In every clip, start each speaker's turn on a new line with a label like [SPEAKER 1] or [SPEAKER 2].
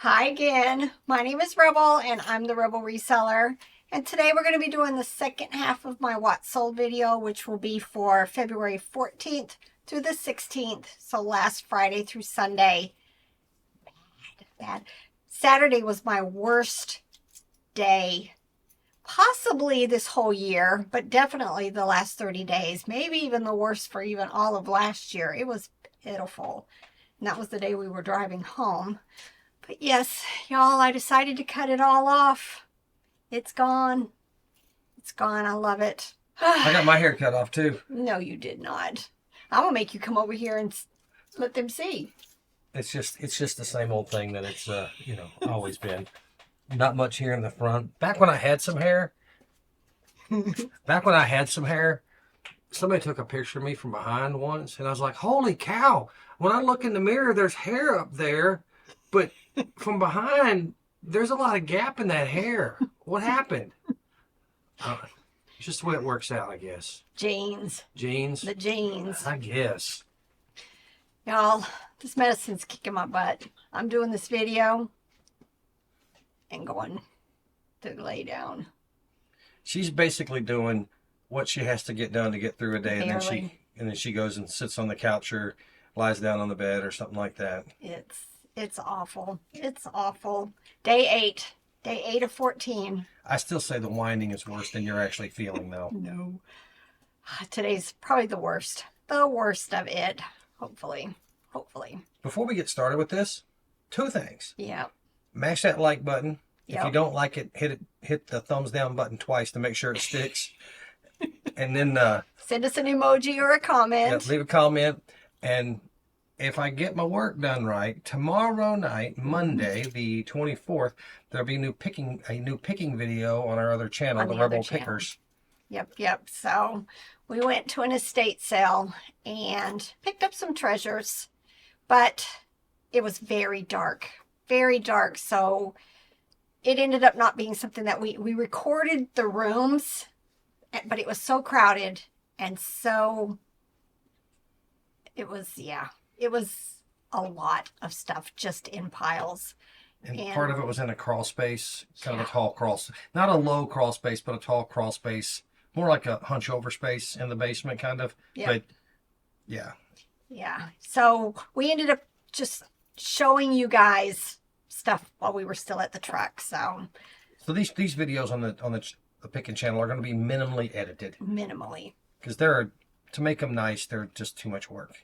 [SPEAKER 1] Hi again. My name is Rebel and I'm the Rebel Reseller. And today we're going to be doing the second half of my What Sold video, which will be for February 14th through the 16th. So last Friday through Sunday. Bad. Saturday was my worst day, possibly this whole year, but definitely the last 30 days. Maybe even the worst for even all of last year. It was pitiful. And that was the day we were driving home. But yes, y'all, I decided to cut it all off. It's gone. It's gone. I love it.
[SPEAKER 2] I got my hair cut off too.
[SPEAKER 1] No, you did not. I'm going to make you come over here and let them see.
[SPEAKER 2] It's just the same old thing that it's, always been. Not much here in the front. Back when I had some hair, somebody took a picture of me from behind once, and I was like, holy cow. When I look in the mirror, there's hair up there, but from behind, there's a lot of gap in that hair. What happened? It's just the way it works out, I guess.
[SPEAKER 1] Genes.
[SPEAKER 2] Genes?
[SPEAKER 1] The genes.
[SPEAKER 2] I guess.
[SPEAKER 1] Y'all, this medicine's kicking my butt. I'm doing this video and going to lay down.
[SPEAKER 2] She's basically doing what she has to get done to get through a day,
[SPEAKER 1] Barely.
[SPEAKER 2] and then she goes and sits on the couch or lies down on the bed or something like that.
[SPEAKER 1] It's awful. It's awful. Day 8. Day 8 of 14.
[SPEAKER 2] I still say the winding is worse than you're actually feeling, though.
[SPEAKER 1] No. Today's probably the worst. The worst of it. Hopefully. Hopefully.
[SPEAKER 2] Before we get started with this, 2 things.
[SPEAKER 1] Yeah.
[SPEAKER 2] Mash that like button.
[SPEAKER 1] Yep.
[SPEAKER 2] If you don't like it, hit the thumbs down button twice to make sure it sticks. And then
[SPEAKER 1] Send us an emoji or a comment.
[SPEAKER 2] leave a comment. And if I get my work done right, tomorrow night, Monday, the 24th, there'll be a new picking video on our other channel,
[SPEAKER 1] On
[SPEAKER 2] the
[SPEAKER 1] the other
[SPEAKER 2] Rebel
[SPEAKER 1] channel.
[SPEAKER 2] Pickers.
[SPEAKER 1] Yep. So we went to an estate sale and picked up some treasures, but it was very dark. Very dark. So it ended up not being something that we recorded the rooms, but it was so crowded and so it was a lot of stuff just in piles.
[SPEAKER 2] And part of it was in a crawl space, kind of a tall crawl, not a low crawl space, but a tall crawl space, more like a hunch over space in the basement kind of.
[SPEAKER 1] Yep.
[SPEAKER 2] But yeah.
[SPEAKER 1] Yeah. So we ended up just showing you guys stuff while we were still at the truck. So
[SPEAKER 2] these videos on the Pickin' channel are going to be minimally edited.
[SPEAKER 1] Minimally.
[SPEAKER 2] Because to make them nice, they're just too much work.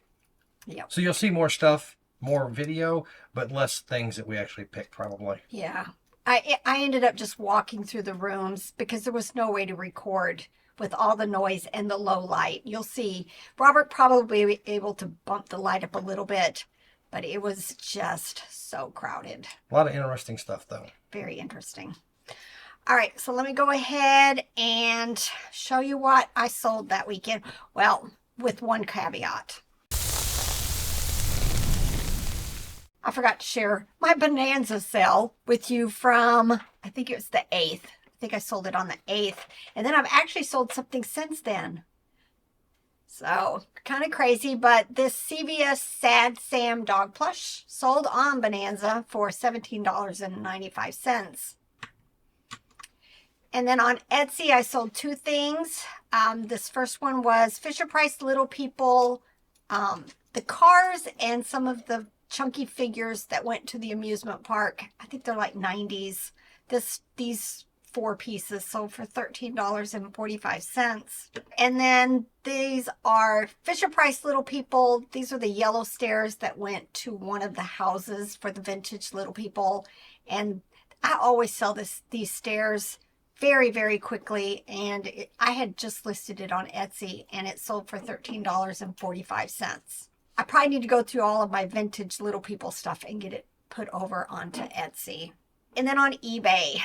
[SPEAKER 1] Yep.
[SPEAKER 2] So you'll see more stuff, more video, but less things that we actually picked probably.
[SPEAKER 1] Yeah. I ended up just walking through the rooms because there was no way to record with all the noise and the low light. You'll see Robert probably be able to bump the light up a little bit, but it was just so crowded.
[SPEAKER 2] A lot of interesting stuff though.
[SPEAKER 1] Very interesting. All right, so let me go ahead and show you what I sold that weekend. Well, with one caveat. I forgot to share my Bonanza sale with you from, I think it was the 8th. I think I sold it on the 8th. And then I've actually sold something since then. So, kind of crazy, but this CVS Sad Sam dog plush sold on Bonanza for $17.95. And then on Etsy, I sold 2 things. This first one was Fisher-Price Little People, the cars and some of the chunky figures that went to the amusement park. I think they're like 90s. These 4 pieces sold for $13.45. And then these are Fisher-Price Little People. These are the yellow stairs that went to one of the houses for the vintage Little People. And I always sell these stairs very, very quickly. And I had just listed it on Etsy and it sold for $13.45. I probably need to go through all of my vintage Little People stuff and get it put over onto Etsy. And then on eBay,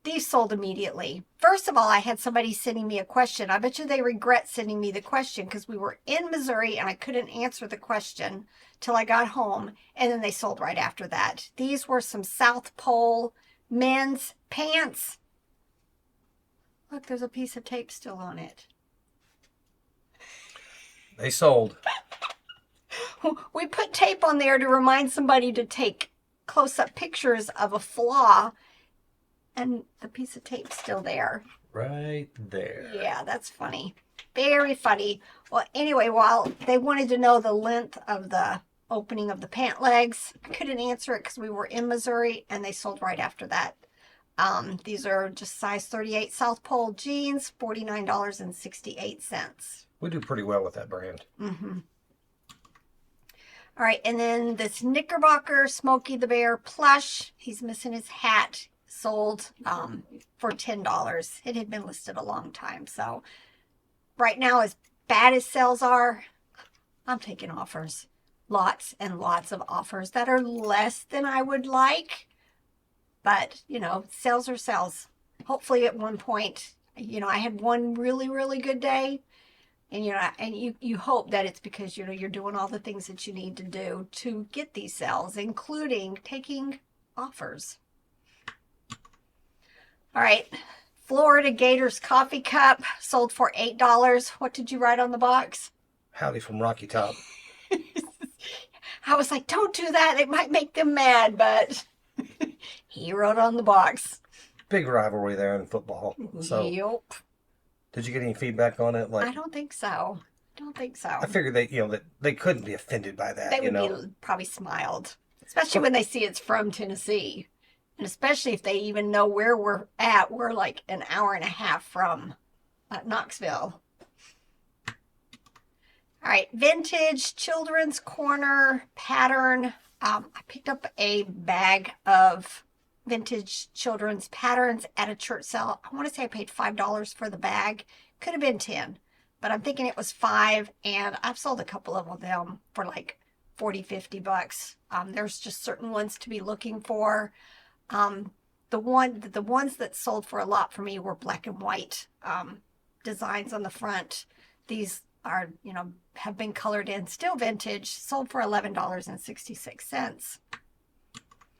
[SPEAKER 1] these sold immediately. First of all, I had somebody sending me a question. I bet you they regret sending me the question because we were in Missouri and I couldn't answer the question till I got home. And then they sold right after that. These were some South Pole men's pants. Look, there's a piece of tape still on it.
[SPEAKER 2] They sold.
[SPEAKER 1] We put tape on there to remind somebody to take close-up pictures of a flaw, and the piece of tape's still there.
[SPEAKER 2] Right there.
[SPEAKER 1] Yeah, that's funny. Very funny. Well, anyway, while they wanted to know the length of the opening of the pant legs, I couldn't answer it because we were in Missouri, and they sold right after that. These are just size 38 South Pole jeans, $49.68.
[SPEAKER 2] We do pretty well with that brand.
[SPEAKER 1] Mm-hmm. All right, and then this Knickerbocker Smokey the Bear plush. He's missing his hat. Sold for $10. It had been listed a long time. So right now, as bad as sales are, I'm taking offers. Lots and lots of offers that are less than I would like. But, you know, sales are sales. Hopefully at one point, you know, I had one really, really good day. And, you know, and you hope that it's because, you know, you're doing all the things that you need to do to get these sales, including taking offers. All right. Florida Gators coffee cup sold for $8. What did you write on the box?
[SPEAKER 2] Howdy from Rocky Top.
[SPEAKER 1] I was like, don't do that. It might make them mad, but he wrote on the box.
[SPEAKER 2] Big rivalry there in football. So,
[SPEAKER 1] yep.
[SPEAKER 2] Did you get any feedback on it? Like,
[SPEAKER 1] I don't think so.
[SPEAKER 2] I figured that they couldn't be offended by that.
[SPEAKER 1] They would be probably smiled, especially when they see it's from Tennessee, and especially if they even know where we're at. We're like an hour and a half from Knoxville. All right, vintage children's corner pattern. I picked up a bag of vintage children's patterns at a church sale. I want to say I paid $5 for the bag. Could have been 10, but I'm thinking it was 5, and I've sold a couple of them for like 40, 50 bucks. There's just certain ones to be looking for. The ones that sold for a lot for me were black and white designs on the front. These are, you know, have been colored in, still vintage, sold for $11.66.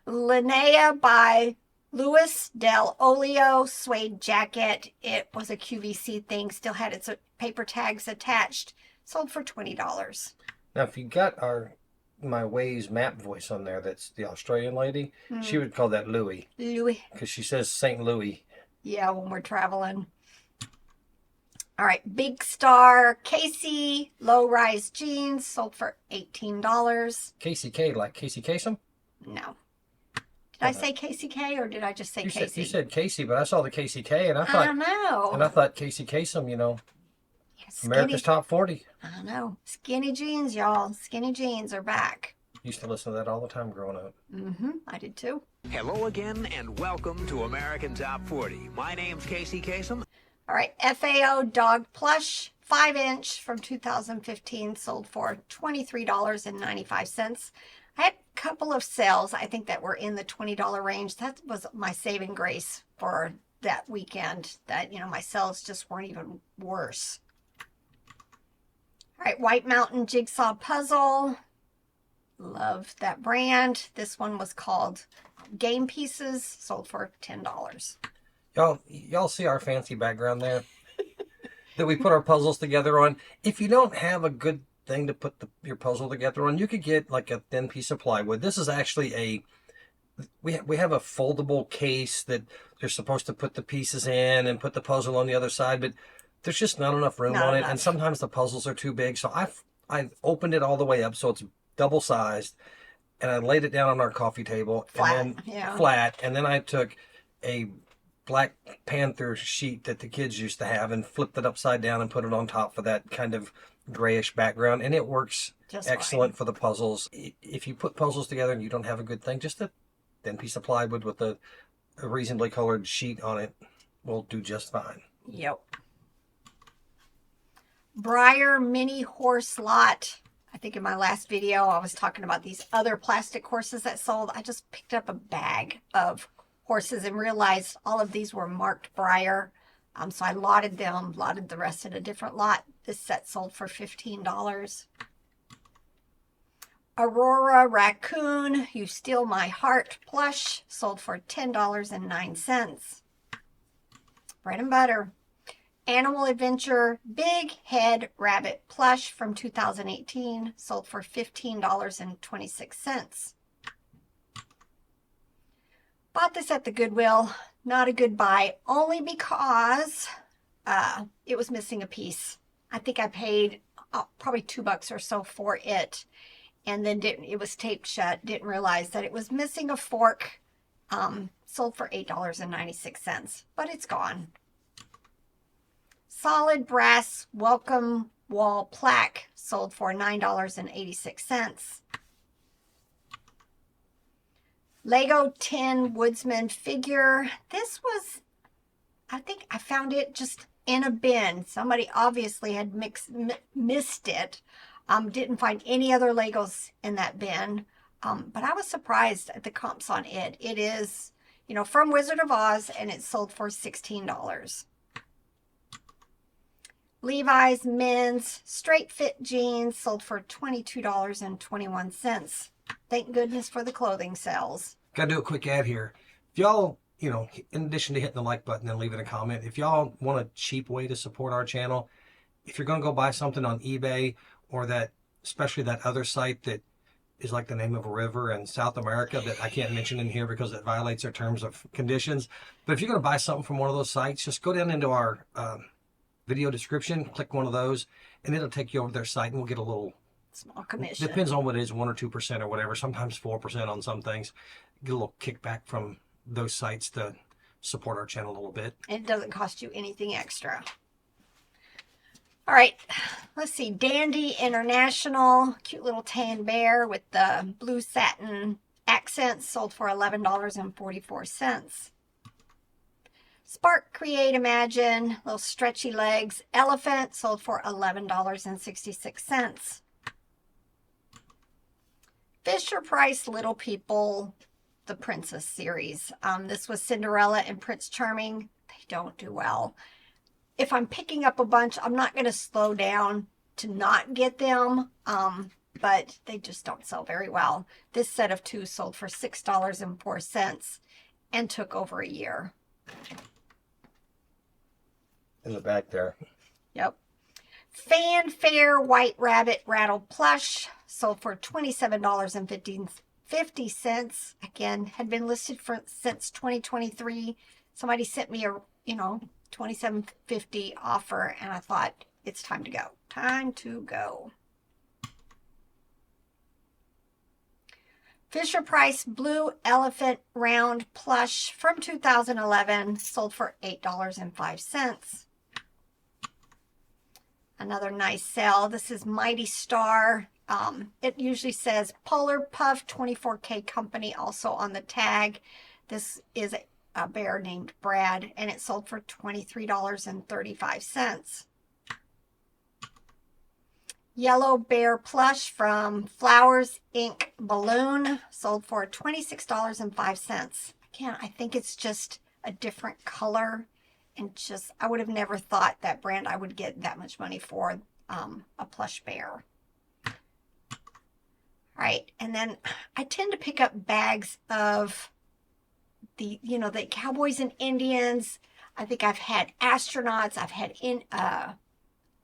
[SPEAKER 1] Linnea by Louis Del Olio suede jacket. It was a QVC thing, still had its paper tags attached, sold for $20.
[SPEAKER 2] Now, if you got my Waze map voice on there, that's the Australian lady, she would call that Louis.
[SPEAKER 1] Louis.
[SPEAKER 2] Because she says St. Louis.
[SPEAKER 1] Yeah, when we're traveling. All right, Big Star Casey low-rise jeans sold for $18.
[SPEAKER 2] Casey K, like Casey Kasem?
[SPEAKER 1] No. Did I say Casey K or did I just say Casey?
[SPEAKER 2] You said Casey, but I saw the Casey K and I thought Casey Kasem, you know, America's Top 40.
[SPEAKER 1] I know. Skinny jeans, y'all. Skinny jeans are back.
[SPEAKER 2] Used to listen to that all the time growing up.
[SPEAKER 1] I did too.
[SPEAKER 3] Hello again and welcome to American Top 40. My name's Casey Kasem.
[SPEAKER 1] All right, FAO dog plush 5-inch from 2015 sold for $23.95. I had a couple of sales, I think, that were in the $20 range. That was my saving grace for that weekend, that, you know, my sales just weren't even worse. All right, White Mountain Jigsaw Puzzle. Love that brand. This one was called Game Pieces, sold for $10.
[SPEAKER 2] Y'all see our fancy background there that we put our puzzles together on? If you don't have a good thing to put your puzzle together on, you could get like a thin piece of plywood. This is actually we have a foldable case that you're supposed to put the pieces in and put the puzzle on the other side, but there's just not enough room on it, and sometimes the puzzles are too big. So I opened it all the way up so it's double sized, and I laid it down on our coffee table flat, and then I took a Black Panther sheet that the kids used to have and flipped it upside down and put it on top for that kind of grayish background, and it works just excellent for the puzzles. If you put puzzles together and you don't have a good thing, just a thin piece of plywood with a reasonably colored sheet on it will do just fine.
[SPEAKER 1] Yep. Breyer mini horse lot. I think in my last video I was talking about these other plastic horses that sold. I just picked up a bag of horses and realized all of these were marked Breyer. So I lotted the rest in a different lot. This set sold for $15. Aurora Raccoon, You Steal My Heart plush, sold for $10.09. Bread and butter. Animal Adventure Big Head Rabbit plush from 2018, sold for $15.26. Bought this at the Goodwill. Not a good buy, only because it was missing a piece. I think I paid probably $2 or so for it, and then it was taped shut. Didn't realize that it was missing a fork. Sold for $8.96, but it's gone. Solid brass welcome wall plaque sold for $9.86. Lego Tin Woodsman figure. This was, I think I found it just in a bin. Somebody obviously had missed it. Didn't find any other Legos in that bin. But I was surprised at the comps on it. It is, you know, from Wizard of Oz, and it sold for $16. Levi's men's straight fit jeans sold for $22.21. Thank goodness for the clothing sales.
[SPEAKER 2] Gotta do a quick ad here. If y'all, you know, in addition to hitting the like button and leaving a comment, if y'all want a cheap way to support our channel, if you're gonna go buy something on eBay or that, especially that other site that is like the name of a river in South America that I can't mention in here because it violates our terms of conditions. But if you're gonna buy something from one of those sites, just go down into our video description, click one of those, and it'll take you over to their site, and we'll get a little
[SPEAKER 1] small commission.
[SPEAKER 2] Depends on what it is, 1 or 2% or whatever. Sometimes 4% on some things. Get a little kickback from those sites to support our channel a little bit.
[SPEAKER 1] It doesn't cost you anything extra. All right, let's see. Dandy International, cute little tan bear with the blue satin accents, sold for $11.44. Spark Create Imagine, little stretchy legs elephant, sold for $11.66. Fisher Price Little People, the Princess series. This was Cinderella and Prince Charming. They don't do well. If I'm picking up a bunch, I'm not going to slow down to not get them, but they just don't sell very well. This set of 2 sold for $6.04 and took over a year.
[SPEAKER 2] In the back there.
[SPEAKER 1] Yep. Fanfare White Rabbit Rattle Plush sold for $27.50. Again, had been listed since 2023. Somebody sent me a, $27.50 offer, and I thought it's time to go. Time to go. Fisher Price Blue Elephant Round Plush from 2011 sold for $8.05. Another nice sale. This is Mighty Star. It usually says Polar Puff 24K Company also on the tag. This is a bear named Brad, and it sold for $23.35. Yellow Bear Plush from Flowers Inc. Balloon sold for $26.05. Again, I think it's just a different color, and just, I would have never thought that brand I would get that much money for a plush bear. All right, and then I tend to pick up bags of the cowboys and Indians. I think I've had astronauts. I've had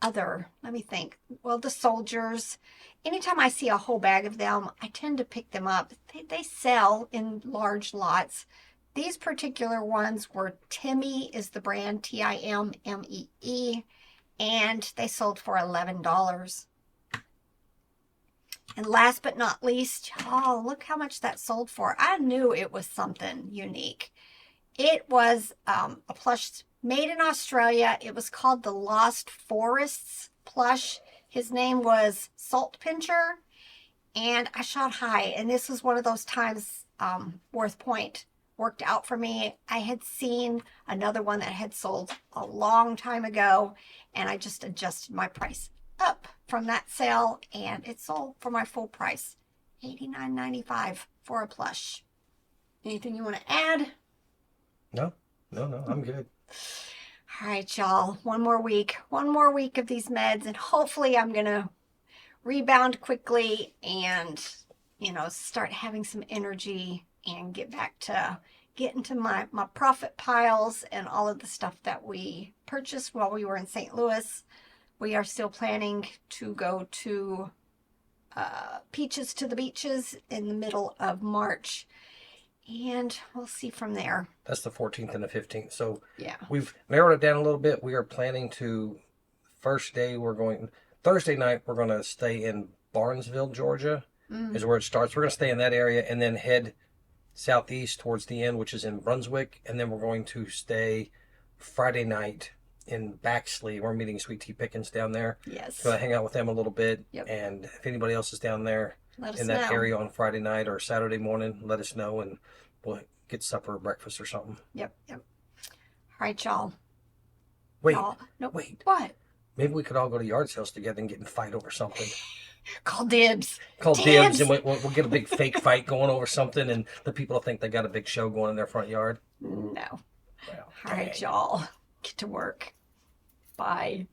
[SPEAKER 1] the soldiers. Anytime I see a whole bag of them, I tend to pick them up. They sell in large lots. These particular ones were Timmy is the brand, Timmee, and they sold for $11. And last but not least, oh, look how much that sold for. I knew it was something unique. It was a plush made in Australia. It was called the Lost Forests plush. His name was Salt Pincher, and I shot high. And this was one of those times WorthPoint worked out for me. I had seen another one that had sold a long time ago, and I just adjusted my price up from that sale, and it sold for my full price, $89.95 for a plush. Anything you want to add?
[SPEAKER 2] No, I'm good.
[SPEAKER 1] All right, y'all. One more week of these meds, and hopefully I'm gonna rebound quickly and start having some energy and get back to getting to my profit piles and all of the stuff that we purchased while we were in St. Louis. We are still planning to go to Peaches to the Beaches in the middle of March. And we'll see from there.
[SPEAKER 2] That's the 14th and the 15th. So
[SPEAKER 1] Yeah.
[SPEAKER 2] we've narrowed it down a little bit. We are planning to, Thursday night, we're going to stay in Barnesville, Georgia, is where it starts. We're going to stay in that area and then head southeast towards the end, which is in Brunswick. And then we're going to stay Friday night in Baxley. We're meeting Sweet Tea Pickens down there.
[SPEAKER 1] Yes.
[SPEAKER 2] Going to hang out with them a little bit.
[SPEAKER 1] Yep.
[SPEAKER 2] And if anybody else is down there
[SPEAKER 1] Let us
[SPEAKER 2] in that
[SPEAKER 1] know.
[SPEAKER 2] area on Friday night or Saturday morning, let us know and we'll get supper or breakfast or something.
[SPEAKER 1] Yep. All right, y'all.
[SPEAKER 2] Wait,
[SPEAKER 1] Y'all. No,
[SPEAKER 2] wait.
[SPEAKER 1] What?
[SPEAKER 2] Maybe we could all go to yard sales together and get in a fight over something.
[SPEAKER 1] Call dibs.
[SPEAKER 2] Call dibs and we'll get a big fake fight going over something and the people will think they got a big show going in their front yard.
[SPEAKER 1] No.
[SPEAKER 2] Well,
[SPEAKER 1] All right, y'all. Get to work. Bye.